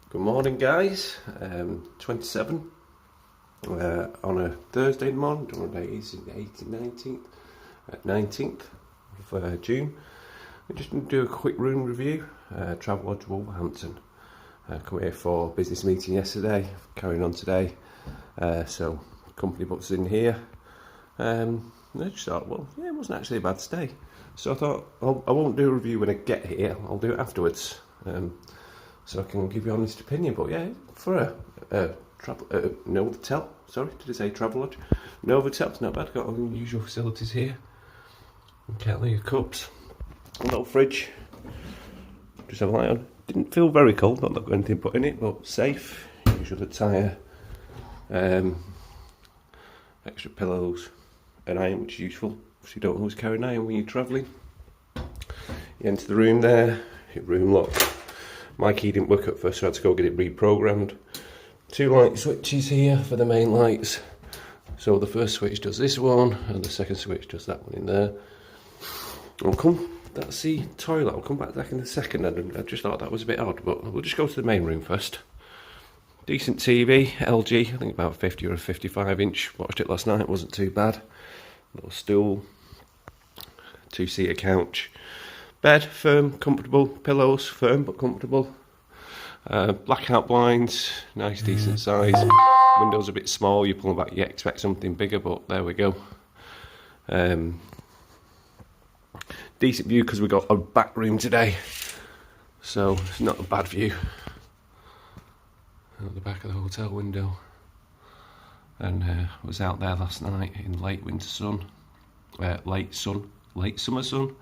Good morning, guys. 27 on a Thursday morning. What day is it? 18th, 19th of June. We're just going to do a quick room review. Novotel Wolverhampton. Come here for business meeting yesterday. Carrying on today. So company books in here. I just thought, well, yeah, it wasn't actually a bad stay. So I thought I won't do a review when I get here. I'll do it afterwards. So I can give you an honest opinion. But yeah, for a Novotel, sorry, did I say Travelodge? Novotel's not bad. Got all the usual facilities here. Can't leave cups. A little fridge. Just have a light on. Didn't feel very cold. Not got anything put in it, but safe. Usual attire. Extra pillows. An iron, which is useful. So you don't always carry an iron when you're travelling. You enter the room there. Hit room lock. My key didn't work at first, so I had to go get it reprogrammed. 2 light switches here for the main lights. So the first switch does this one, and the second switch does that one in there. That's the toilet. I'll come back in a second. I just thought that was a bit odd, but we'll just go to the main room first. Decent TV, LG, I think about 50 or a 55 inch. Watched it last night, it wasn't too bad. Little stool, 2-seater couch. Bed, firm, comfortable. Pillows, firm but comfortable. Blackout blinds, nice decent size. Windows a bit small, you pull them back, you expect something bigger, but there we go. Decent view because we got a back room today, so it's not a bad view. At the back of the hotel window. And was out there last night in late winter sun, late summer sun.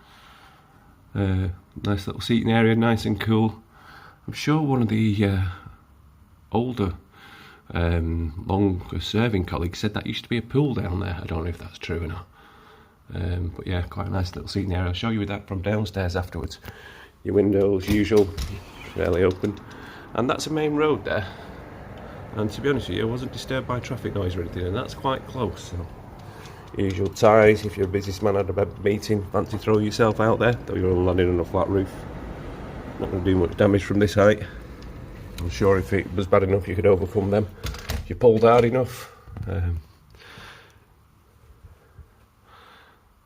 Nice little seating area, nice and cool. I'm sure one of the older longer serving colleagues said that used to be a pool down there. I don't know if that's true or not. But yeah, quite a nice little seating area. I'll show you that from downstairs afterwards. Your windows, usual, fairly open. And that's a main road there. And to be honest with you, I wasn't disturbed by traffic noise or anything, and that's quite close. So. Usual ties, if you're a businessman at a meeting, fancy throwing yourself out there, though you're landing on a flat roof. Not going to do much damage from this height. I'm sure if it was bad enough you could overcome them if you pulled hard enough.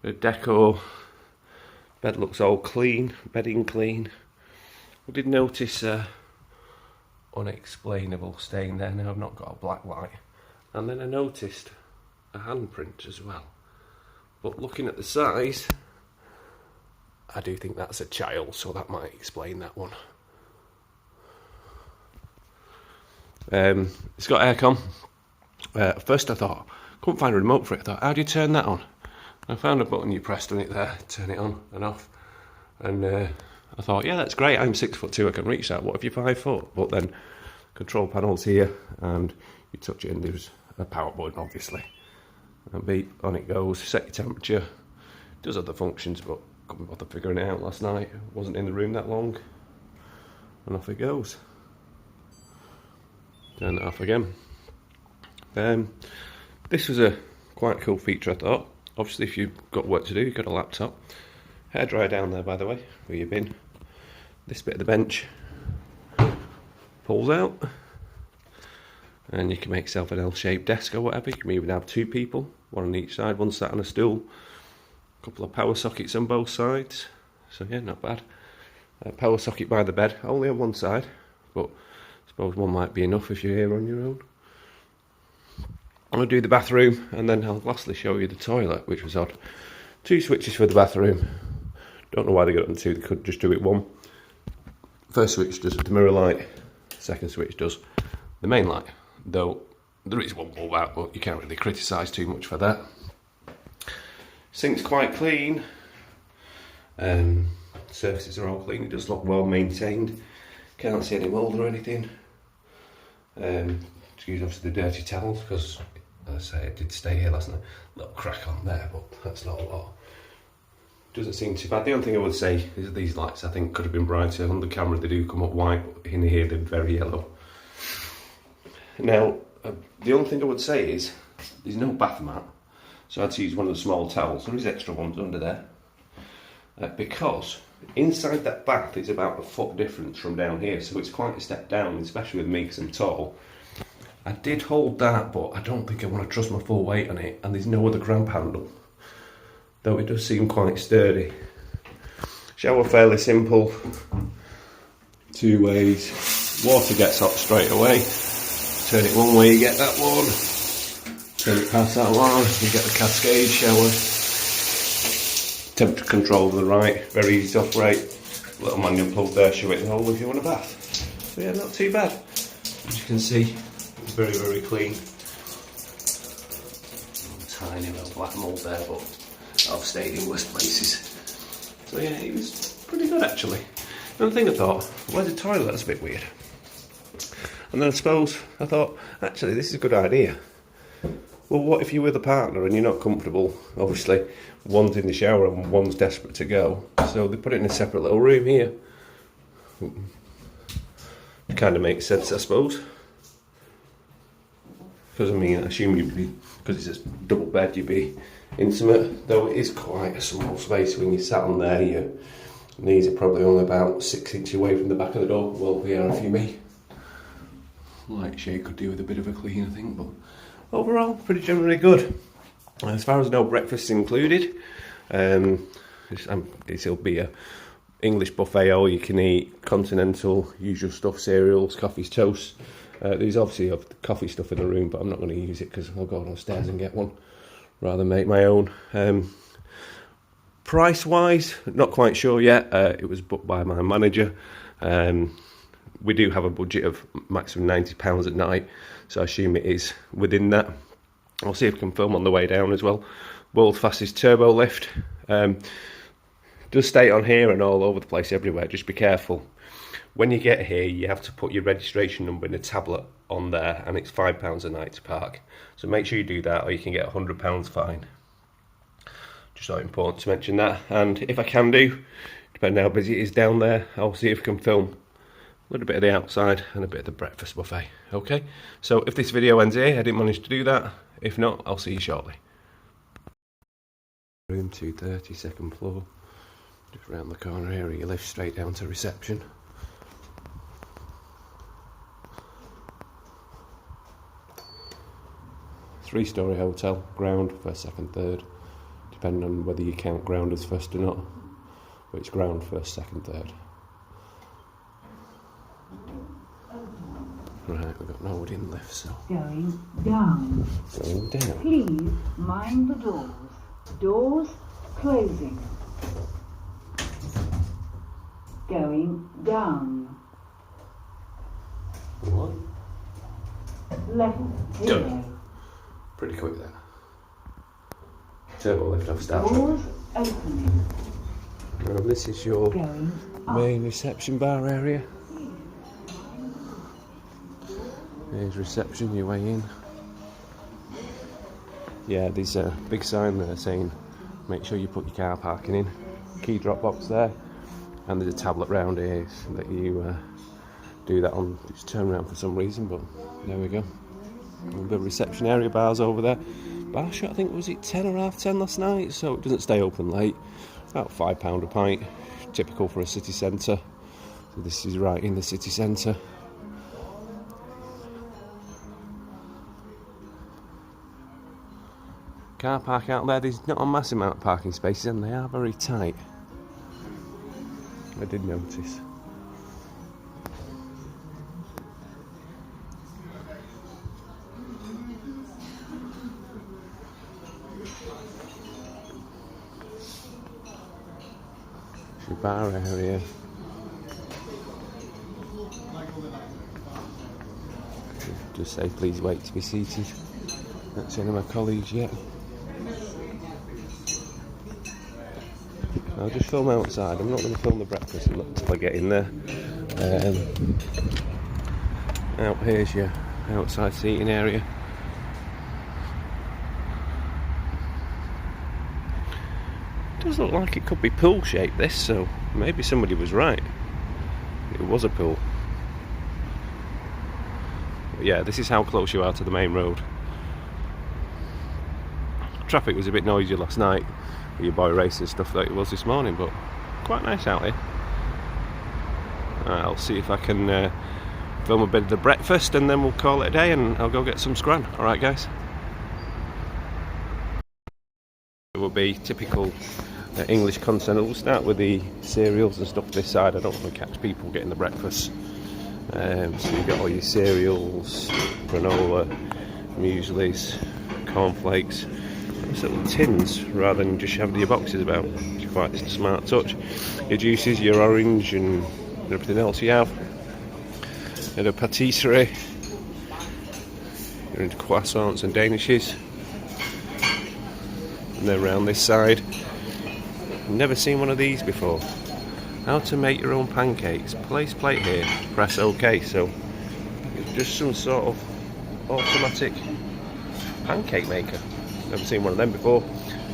The decor, bed looks all clean, bedding clean. I did notice unexplainable stain there. Now I've not got a black light. And then I noticed a handprint as well, but looking at the size, I do think that's a child, so that might explain that one. It's got aircon. At first I thought, couldn't find a remote for it. I thought, how do you turn that on? I found a button you pressed on it there, turn it on and off, and I thought, yeah, that's great, I'm 6'2", I can reach that. What if you're 5 foot? But then control panel's here, and you touch it and there's a power button, obviously. And beep, on it goes, set your temperature, does other functions, but couldn't bother figuring it out last night, wasn't in the room that long, and off it goes. Turn it off again. This was a quite cool feature, I thought. Obviously if you've got work to do, you've got a laptop. Hairdryer down there, by the way, where you've been. This bit of the bench pulls out, and you can make yourself an L-shaped desk or whatever. You can even have 2 people, one on each side, one sat on a stool. A couple of power sockets on both sides. So yeah, not bad. Power socket by the bed, only on one side, but I suppose one might be enough if you're here on your own. I'm going to do the bathroom, and then I'll lastly show you the toilet, which was odd. 2 switches for the bathroom. Don't know why they got them 2, they could just do it 1. First switch does the mirror light, second switch does the main light. Though there is one bulb out, but you can't really criticise too much for that. Sink's quite clean. Surfaces are all clean. It does look well maintained. Can't see any mould or anything. Excuse obviously the dirty towels, because as I say, I did stay here last night. Little crack on there, but that's not a lot. Doesn't seem too bad. The only thing I would say is these lights I think could have been brighter. On the camera they do come up white, but in here they're very yellow. Now, the only thing I would say is, there's no bath mat, so I had to use one of the small towels. There is extra ones under there, because Inside that bath is about a foot difference from down here, so it's quite a step down, especially with me because I'm tall. I did hold that, but I don't think I want to trust my full weight on it, and there's no other grab handle, though it does seem quite sturdy. Shower fairly simple, 2 ways. Water gets hot straight away. Turn it one way, you get that one. Turn it past that one, you get the cascade shower. Temperature control to the right, very easy to operate. Little manual plug there, show it the hole if you want a bath. So yeah, not too bad. As you can see, it's very, very clean. Tiny little black mould there, but I've stayed in worse places. So yeah, it was pretty good actually. Another thing I thought, where's the toilet? That's a bit weird. And then I thought, actually this is a good idea. Well, what if you're with a partner and you're not comfortable? Obviously, one's in the shower and one's desperate to go. So they put it in a separate little room here. It kind of makes sense, I suppose. Because I mean, I assume you'd be, because it's a double bed, you'd be intimate. Though it is quite a small space when you sat on there. Your knees are probably only about 6 inches away from the back of the door. Well, they are if you me. Like Shay could do with a bit of a clean, I think, but overall, pretty generally good. As far as no breakfast included, it'll be a English buffet, all you can eat, continental, usual stuff, cereals, coffees, toasts. There's obviously coffee stuff in the room, but I'm not going to use it because I'll go downstairs and get one, rather make my own. Price-wise, not quite sure yet. It was booked by my manager. We do have a budget of maximum £90 at night, so I assume it is within that. I'll see if I can film on the way down as well. World's fastest turbo lift. Does stay on here and all over the place everywhere, just be careful. When you get here, you have to put your registration number in a tablet on there, and it's £5 a night to park. So make sure you do that, or you can get a £100 fine. Just so important to mention that. And if I can do, depending on how busy it is down there, I'll see if I can film a little bit of the outside and a bit of the breakfast buffet. Okay, so if this video ends here, I didn't manage to do that. If not, I'll see you shortly. Room 230, second floor. Just round the corner here, you lift straight down to reception. Three-storey hotel, ground, first, second, third. Depending on whether you count ground as first or not. But it's ground, first, second, third. Right, we've got no wooden lift, so... Going down. Going down. Please mind the doors. Doors closing. Going down. What? Level 0. Done. Pretty quick then. Turbo lift off start. Doors opening. Now this is your main reception bar area. Here's reception, your way in. Yeah, there's a big sign there saying make sure you put your car parking in. Key drop box there, and there's a tablet round here that you do that on. Just turn around for some reason, but there we go. The reception area, bars over there. Bar shot, I think, was it 10 or half 10 last night, so it doesn't stay open late. About £5 a pint, typical for a city centre. So this is right in the city centre. Car park out there, there's not a massive amount of parking spaces and they are very tight. I did notice. Your bar area. Just say please wait to be seated. Not seen any of my colleagues yet. I'll just film outside. I'm not going to film the breakfast until I get in there. Out here's your outside seating area. It does look like it could be pool shaped, this, so maybe somebody was right. It was a pool. But yeah, this is how close you are to the main road. Traffic was a bit noisy last night with your boy racing stuff like it was this morning, but quite nice out here. I'll see if I can film a bit of the breakfast and then we'll call it a day and I'll go get some scran. Alright guys. It will be typical English content. We'll start with the cereals and stuff this side. I don't want to catch people getting the breakfast. So you've got all your cereals, granola, mueslis, cornflakes. Those little tins rather than just shoving your boxes about. It's quite a smart touch. Your juices, your orange and everything else you have. You're a patisserie. You're into croissants and danishes. And then around this side, I've never seen one of these before. How to make your own pancakes. Place plate here, press OK. So it's just some sort of automatic pancake maker. Never seen one of them before.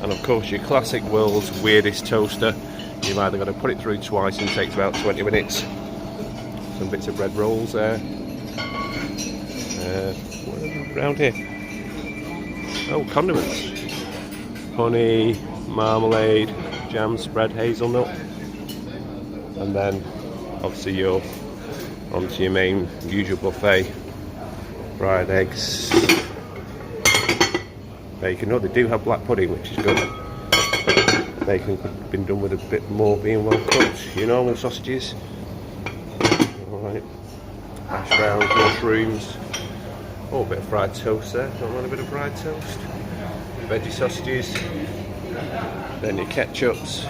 And of course your classic world's weirdest toaster. You've either got to put it through twice and it takes about 20 minutes. Some bits of bread rolls there. What have we around here? Oh, condiments. Honey, marmalade, jam spread, hazelnut. And then obviously you're onto your main usual buffet. Fried eggs, bacon. Oh, they do have black pudding, which is good. Bacon could have been done with a bit more being well cooked. Your normal sausages. Alright. Hash browns, mushrooms. Oh, a bit of fried toast there. Don't want a bit of fried toast. Veggie sausages. Then your ketchups.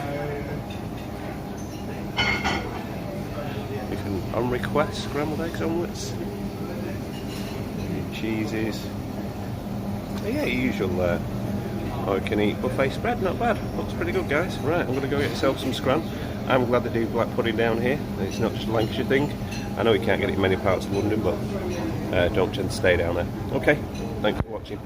You can, on request, scrambled eggs, omelettes. Your cheeses. So yeah, your usual or you can eat buffet spread, not bad. Looks pretty good guys. Right, I'm going to go get yourself some scran. I'm glad they do black pudding down here. It's not just a Lancashire thing. I know you can't get it in many parts of London, but don't tend to stay down there. Okay, thanks for watching.